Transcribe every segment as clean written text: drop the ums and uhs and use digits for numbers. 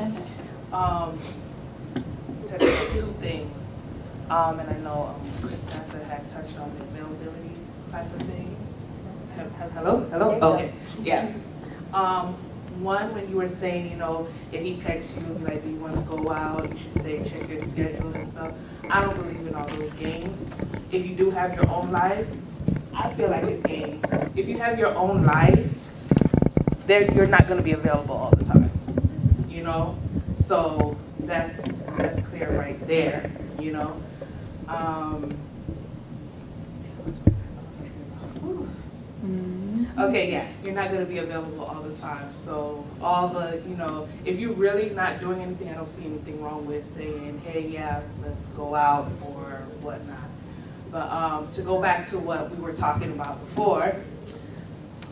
We touched on two things. And I know Christopher had touched on the availability type of thing. Hello? Hello? Okay. Yeah. One, when you were saying, if he texts you, like, do you want to go out? You should say, check your schedule and stuff. I don't believe in all those games. If you do have your own life, I feel like it's games. If you have your own life, you're not going to be available all the time, So that's clear right there, Okay, yeah, you're not going to be available all the time. So all the, if you're really not doing anything, I don't see anything wrong with saying, hey, yeah, let's go out or whatnot. But to go back to what we were talking about before,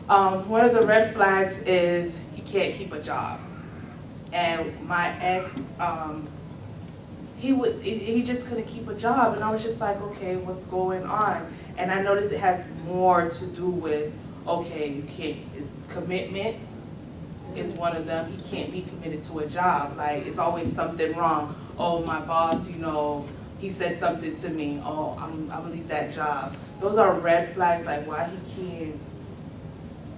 one of the red flags is he can't keep a job. And my ex, he just couldn't keep a job. And I was just like, okay, what's going on? And I noticed it has more to do with, okay, you can't, it's commitment is one of them. He can't be committed to a job. Like, it's always something wrong. Oh, my boss, he said something to me. Oh, I'm gonna leave that job. Those are red flags, like why he can't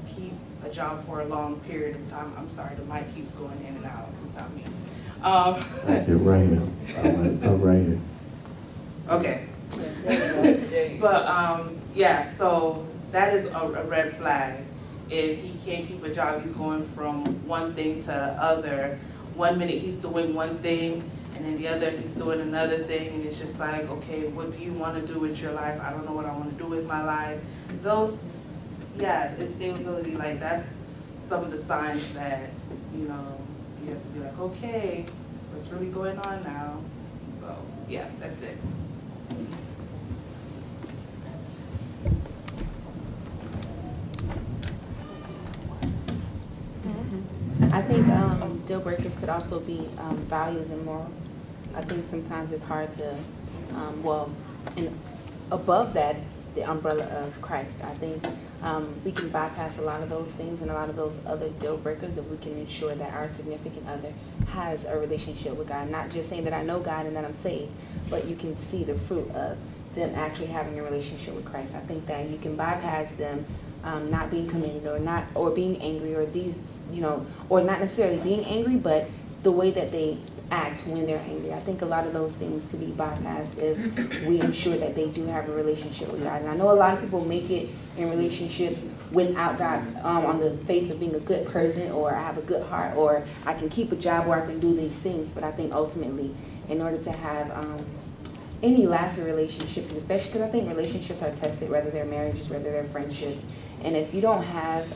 keep a job for a long period of time. I'm sorry, the mic keeps going in and out. It's not me. Thank you, right here. All right, talk right here. Okay. But yeah, so that is a red flag. If he can't keep a job, he's going from one thing to the other. 1 minute he's doing one thing, and then the other he's doing another thing, and it's just like, okay, what do you want to do with your life? I don't know what I want to do with my life. Those, yeah, instability, like that's some of the signs that, you have to be like, okay, what's really going on now? So, yeah, that's it. I think deal breakers could also be values and morals. I think sometimes it's hard to, and above that, the umbrella of Christ. I think we can bypass a lot of those things and a lot of those other deal breakers if we can ensure that our significant other has a relationship with God. Not just saying that I know God and that I'm saved, but you can see the fruit of them actually having a relationship with Christ. I think that you can bypass them not being committed or being angry or these, or not necessarily being angry, but the way that they act when they're angry. I think a lot of those things could be bypassed if we ensure that they do have a relationship with God. And I know a lot of people make it in relationships without God on the face of being a good person, or I have a good heart, or I can keep a job, or I can do these things. But I think ultimately, in order to have any lasting relationships, and especially because I think relationships are tested, whether they're marriages, whether they're friendships, and if you don't have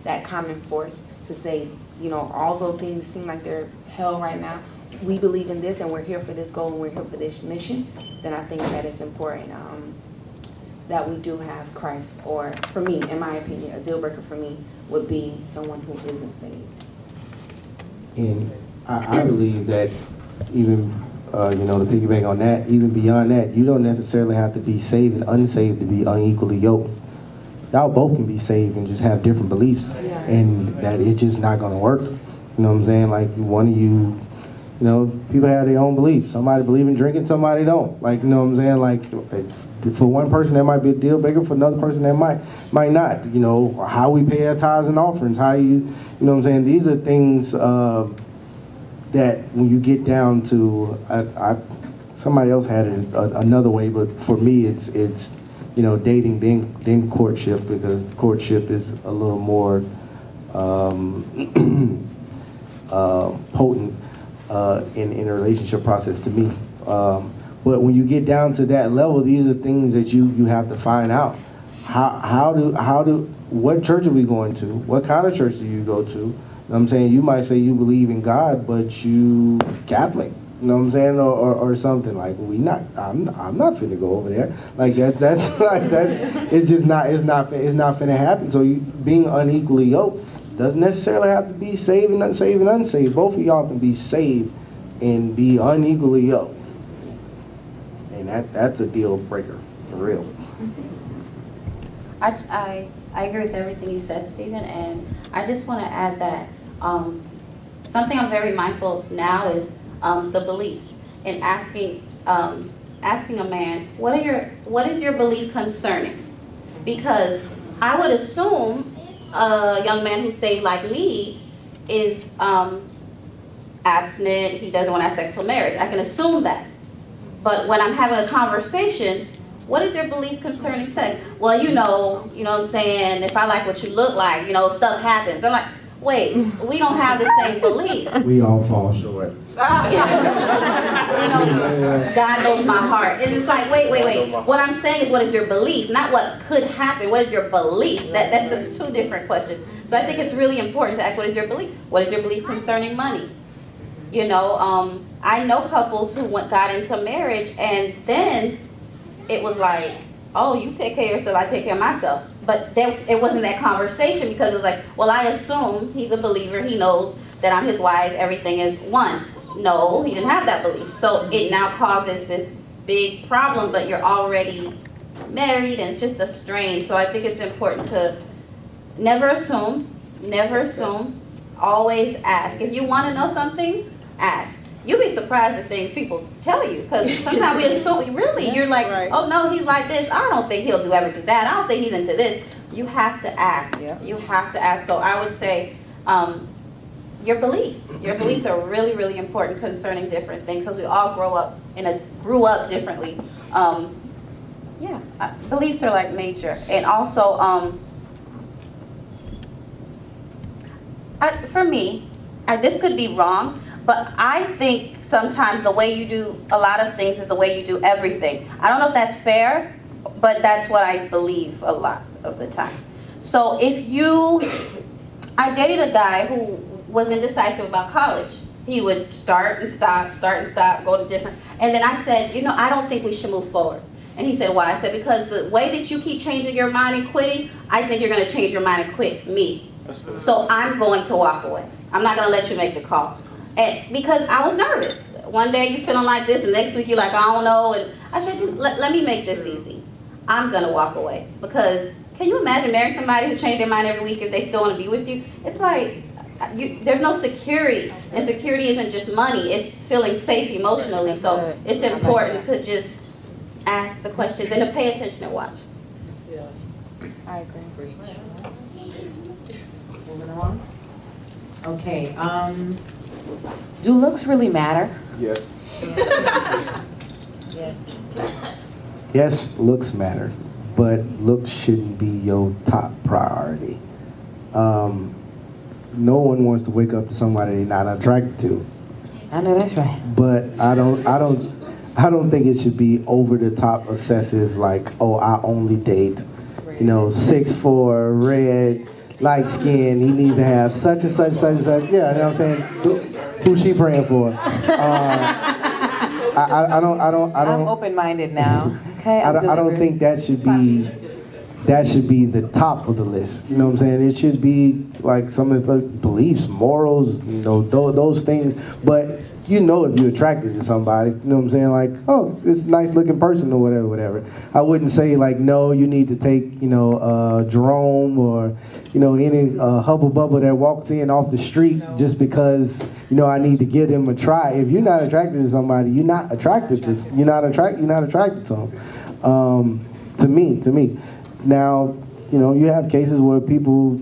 that common force to say, although things seem like they're hell right now, we believe in this and we're here for this goal and we're here for this mission, then I think that it's important that we do have Christ. Or for me, in my opinion, a deal breaker for me would be someone who isn't saved. And I believe that even, to piggyback on that, even beyond that, you don't necessarily have to be saved and unsaved to be unequally yoked. Y'all both can be saved and just have different beliefs, and that it's just not going to work. You know what I'm saying? Like, one of you, people have their own beliefs. Somebody believe in drinking, somebody don't. Like, you know what I'm saying? Like, for one person, that might be a deal breaker. For another person, that might not. How we pay our tithes and offerings, how you know what I'm saying? These are things that when you get down to, somebody else had it another way, but for me, it's dating then courtship, because courtship is a little more potent in a relationship process to me. But when you get down to that level, these are things that you have to find out. What church are we going to? What kind of church do you go to? You know what I'm saying? You might say you believe in God, but you Catholic. You know what I'm saying, or something like I'm not finna go over there. Like that's it's just not finna happen. So you being unequally yoked doesn't necessarily have to be saved and unsaved. Both of y'all can be saved and be unequally yoked, and that's a deal breaker for real. I agree with everything you said, Stephen, and I just want to add that something I'm very mindful of now is the beliefs, and asking a man, what is your belief concerning? Because I would assume a young man who's saved like me is abstinent, he doesn't want to have sex till marriage. I can assume that. But when I'm having a conversation, what is your beliefs concerning sex? Well, you know what I'm saying, if I like what you look like, stuff happens. I'm like, wait, we don't have the same belief. We all fall short. God knows my heart. And it's like, wait. What I'm saying is, what is your belief? Not what could happen. What is your belief? That's two different questions. So I think it's really important to ask, what is your belief? What is your belief concerning money? I know couples who got into marriage, and then it was like, oh, you take care of yourself, I take care of myself. But it wasn't that conversation, because it was like, well, I assume he's a believer, he knows that I'm his wife, everything is one. No, he didn't have that belief. So it now causes this big problem, but you're already married, and it's just a strain. So I think it's important to never assume, always ask. If you want to know something, ask. You'll be surprised at things people tell you, because sometimes we assume, really, you're like, oh no, he's like this, I don't think he'll ever do that, I don't think he's into this. You have to ask. You have to ask. So I would say your beliefs are really, really important concerning different things, because we all grew up differently. Beliefs are like major. And also, for me, this could be wrong, but I think sometimes the way you do a lot of things is the way you do everything. I don't know if that's fair, but that's what I believe a lot of the time. So I dated a guy who was indecisive about college. He would start and stop, go to different, and then I said, I don't think we should move forward. And he said, why? I said, because the way that you keep changing your mind and quitting, I think you're going to change your mind and quit me. So I'm going to walk away. I'm not going to let you make the call. And because I was nervous. One day you're feeling like this, and next week you're like, I don't know. And I said, let me make this easy. I'm going to walk away. Because can you imagine marrying somebody who changed their mind every week if they still want to be with you? It's like, there's no security. And security isn't just money. It's feeling safe emotionally. So it's important to just ask the questions and to pay attention and watch. Yes. I agree. Moving on. Okay. Do looks really matter? Yes. Yes. Yes, looks matter, but looks shouldn't be your top priority. No one wants to wake up to somebody they're not attracted to. I know that's right. But I don't think it should be over the top obsessive, like, oh, I only date, 6'4", red, light skin, he needs to have such and such. Yeah, you know what I'm saying? Who's she praying for? I don't. I'm open-minded now. Okay. I don't think that should be the top of the list. You know what I'm saying? It should be like some of the beliefs, morals, those things. But if you're attracted to somebody, you know what I'm saying? Like, oh, this nice looking person or whatever. I wouldn't say like, no, you need to take, Jerome or, any hubble bubble that walks in off the street just because, I need to give them a try. If you're not attracted to somebody, you're not attracted to them. To me. Now, you have cases where people,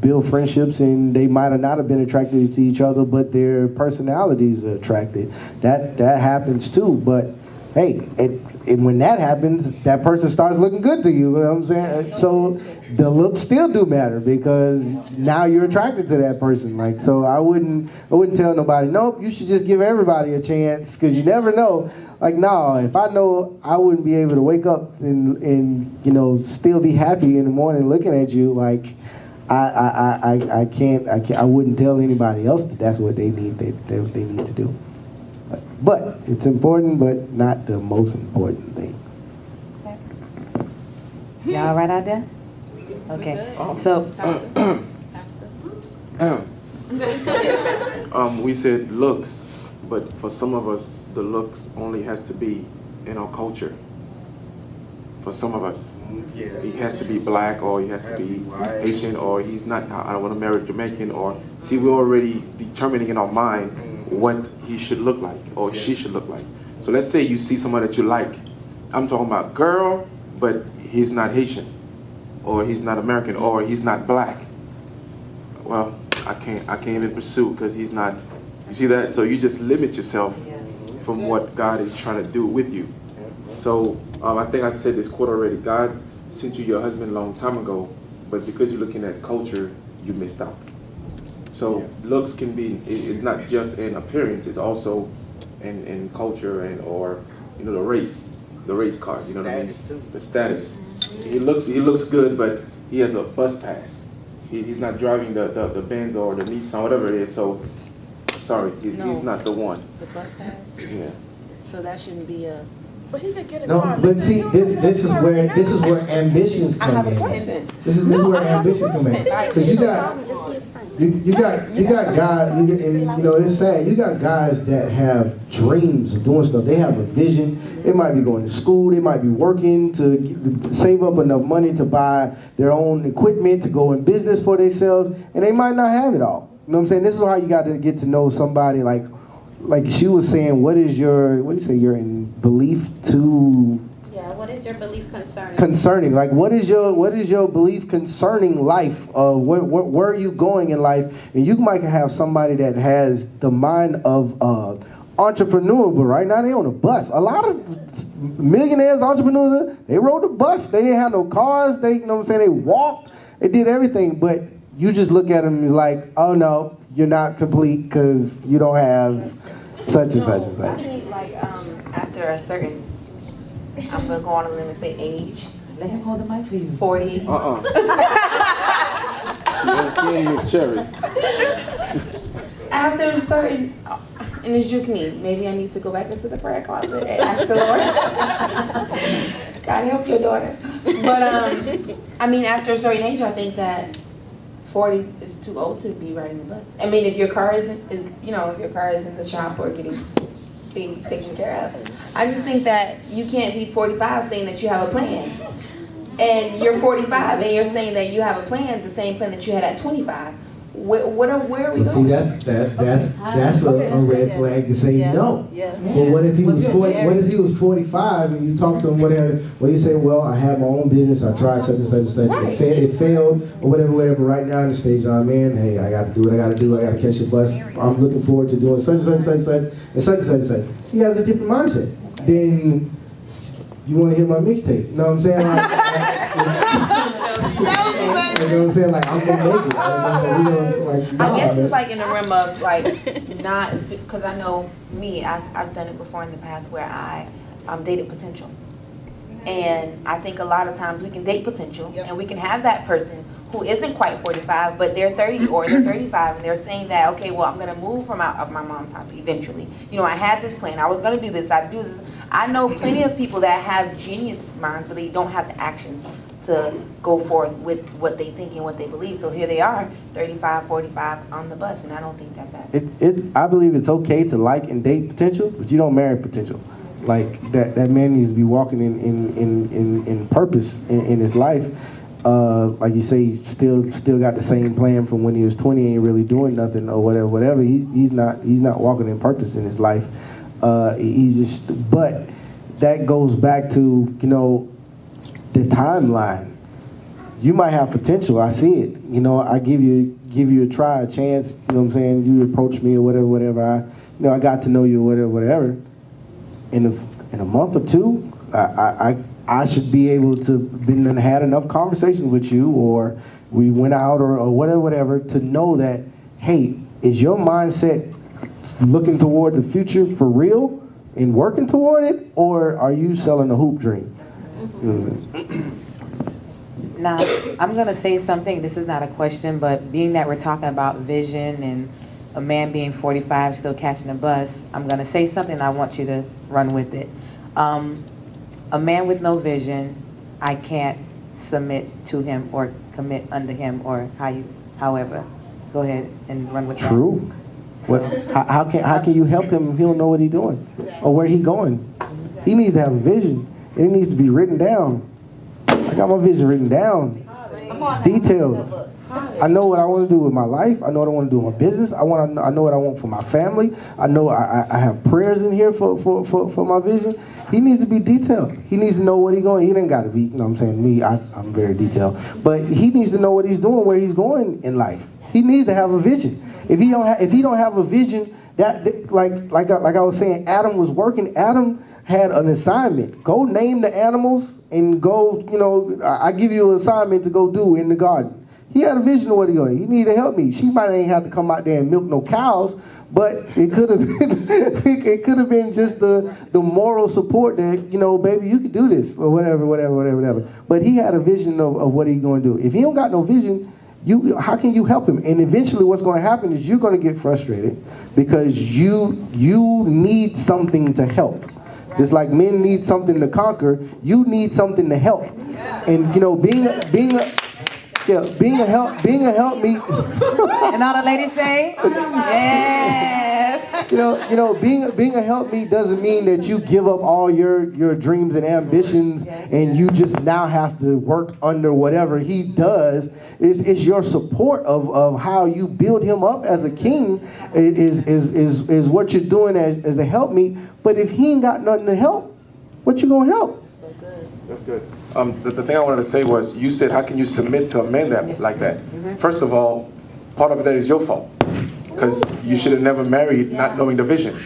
build friendships and they might not have been attracted to each other, but their personalities are attracted. That happens too. But hey, and when that happens, that person starts looking good to you. You know what I'm saying? So the looks still do matter, because now you're attracted to that person. Like, so I wouldn't tell nobody, nope, you should just give everybody a chance, because you never know. Like, no, if I know I wouldn't be able to wake up and still be happy in the morning looking at you, like, I can't. I wouldn't tell anybody else that that's what they need. They need to do. But it's important, but not the most important thing. Y'all all right out there? Okay. So. We said looks, but for some of us, the looks only has to be in our culture. For some of us. he has to be black, or he has to be Asian, or he's not, I want to marry Jamaican, or see, we're already determining in our mind what he should look like or she should look like. So let's say you see someone that you like. I'm talking about girl, but he's not Haitian, or he's not American, or he's not black. Well, I can't even pursue because he's not. You see that? So you just limit yourself from what God is trying to do with you. So I think I said this quote already. God sent you your husband a long time ago, but because you're looking at culture, you missed out. So looks can be, it's not just in appearance, it's also in culture and, or, you know, the race card, you know what I mean? The status. He looks good, but he has a bus pass. He's not driving the Benz or the Nissan, whatever it is, so, sorry, he's not the one. The bus pass? Yeah. So that shouldn't be a. But he could get a No, car. but see, this is where ambitions I come have a in. question. This is where ambitions come in. Because you got guys, and, you know, it's sad. You got guys that have dreams of doing stuff. They have a vision. They might be going to school. They might be working to save up enough money to buy their own equipment to go in business for themselves, and they might not have it all. You know what I'm saying? This is how you got to get to know somebody. Like she was saying, what do you say, your belief to? Yeah, what is your belief concerning? Concerning, like what is your belief concerning life? Where are you going in life? And you might have somebody that has the mind of entrepreneur, but right now they on a bus. A lot of millionaires, entrepreneurs, they rode the bus. They didn't have no cars. They, you know what I'm saying, they walked. They did everything, but you just look at them and like, oh no, you're not complete because you don't have such and such and such. I think like after a certain, I'm gonna go on a limb and say age. Let him hold the mic for you. 40. She ain't Miss Cherry. After a certain, and it's just me. Maybe I need to go back into the prayer closet and ask the Lord. God help your daughter. But I mean, after a certain age, I think that 40 is too old to be riding the bus. I mean, if your car is if your car is in the shop or getting things taken care of, I just think that you can't be 45 saying that you have a plan, and you're 45 and you're saying that you have a plan, the same plan that you had at 25. Where are we See, going? that's a red flag to say no. Yeah. But what if he was 40? What if he was 45 and you talk to him whatever? Well, you say, well, I have my own business. I tried such and such and such. Right. It failed or whatever. Right now in the stage I'm in, hey, I got to do what I got to do. I got to catch the bus. I'm looking forward to doing such and such and such and such and such and such and such. He has a different mindset. Then you want to hear my mixtape? You know what I'm saying? You know what I'm saying? Like, I'm gonna make it. I guess it's like in the realm of like not, because I know me, I've done it before in the past where I dated potential. And I think a lot of times we can date potential and we can have that person who isn't quite 45, but they're 30 or they're 35 and they're saying that, okay, well, I'm gonna move from out of my mom's house eventually. You know, I had this plan, I was gonna do this, I'd do this. I know plenty of people that have genius minds, so they don't have the actions to go forth with what they think and what they believe. So here they are, 35, 45 on the bus, and I don't think that. I believe it's okay to like and date potential, but you don't marry potential. Like that man needs to be walking in purpose in his life. Like you say, still got the same plan from when he was 20, ain't really doing nothing or whatever. He's not walking in purpose in his life. But that goes back to, you know, the timeline. You might have potential, I see it. You know, I give you a try, a chance, you know what I'm saying? You approach me or whatever. I got to know you or whatever. In a month or two, I should be able to had enough conversations with you, or we went out or whatever to know that, hey, is your mindset looking toward the future for real and working toward it, or are you selling a hoop dream? Now, I'm going to say something. This is not a question, but being that we're talking about vision and a man being 45 still catching a bus, I'm going to say something and I want you to run with it. A man with no vision, I can't submit to him or commit under him or however. Go ahead and run with that. True. How can you help him if he don't know what he's doing or where he's going? He needs to have a vision. It needs to be written down. I got my vision written down, detailed. I know what I want to do with my life. I know what I want to do with my business. I know what I want for my family. I know I have prayers in here for my vision. He needs to be detailed. He needs to know what he's going. He didn't got to be, you know what I'm saying? Me, I'm very detailed. But he needs to know what he's doing, where he's going in life. He needs to have a vision. If he don't have a vision, that like I was saying, Adam was working. Adam had an assignment. Go name the animals and go, I give you an assignment to go do in the garden. He had a vision of what he going. He needed to help me. She might ain't have to come out there and milk no cows, but it could have been it could have been just the moral support that, baby, you can do this or whatever. But he had a vision of what he's going to do. If he don't got no vision, how can you help him? And eventually what's going to happen is you're going to get frustrated because you need something to help. Just like men need something to conquer, you need something to help. And being a help me. And all the ladies say, yes. Being a help me doesn't mean that you give up all your dreams and ambitions and you just now have to work under whatever he does. It's your support of how you build him up as a king is what you're doing as a help me. But if he ain't got nothing to help, what you gonna help? That's good. The thing I wanted to say was, you said, how can you submit to a man like that? First of all, part of that is your fault. Because you should have never married not knowing the vision.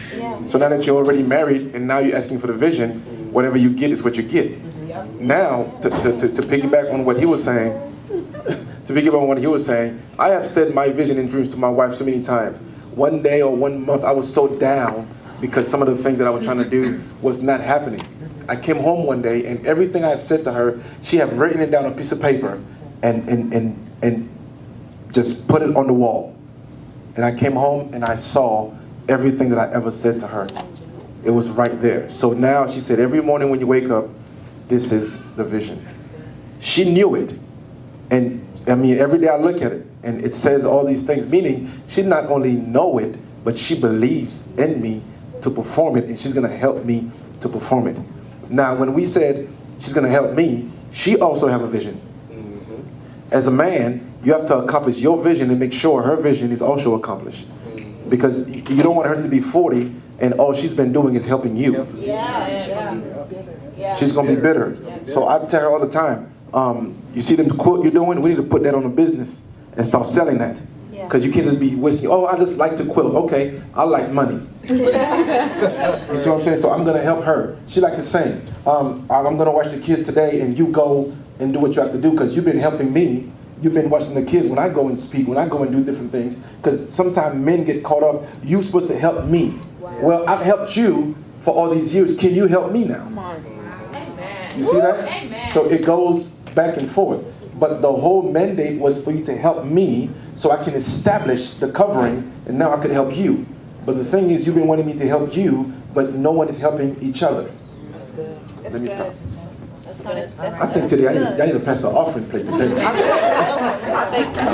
So now that you're already married and now you're asking for the vision, whatever you get is what you get. Now, to piggyback on what he was saying, I have said my vision and dreams to my wife so many times. One day or 1 month, I was so down because some of the things that I was trying to do was not happening. I came home one day and everything I have said to her, she have written it down on a piece of paper and just put it on the wall. And I came home and I saw everything that I ever said to her. It was right there. So now she said, every morning when you wake up, this is the vision. She knew it. And every day I look at it and it says all these things, meaning she not only know it, but she believes in me to perform it, and she's going to help me to perform it. Now, when we said she's going to help me, she also have a vision. As a man, you have to accomplish your vision and make sure her vision is also accomplished. Because you don't want her to be 40 and all she's been doing is helping you. She's going to be bitter. So I tell her all the time, you see the quilt you're doing? We need to put that on a business and start selling that. Because you can't just be wasting, I just like to quilt. Okay, I like money. You see what I'm saying? So I'm going to help her. She like the same. I'm going to watch the kids today and you go and do what you have to do because you've been helping me. You've been watching the kids when I go and speak, when I go and do different things. Because sometimes men get caught up, you're supposed to help me. Wow. Well, I've helped you for all these years. Can you help me now? Come on. You see that? Amen. So it goes back and forth. But the whole mandate was for you to help me so I can establish the covering and now I could help you. But the thing is, you've been wanting me to help you, but no one is helping each other. That's good. Let me stop. That's good. I think today I need to pass the offering plate today. I think so.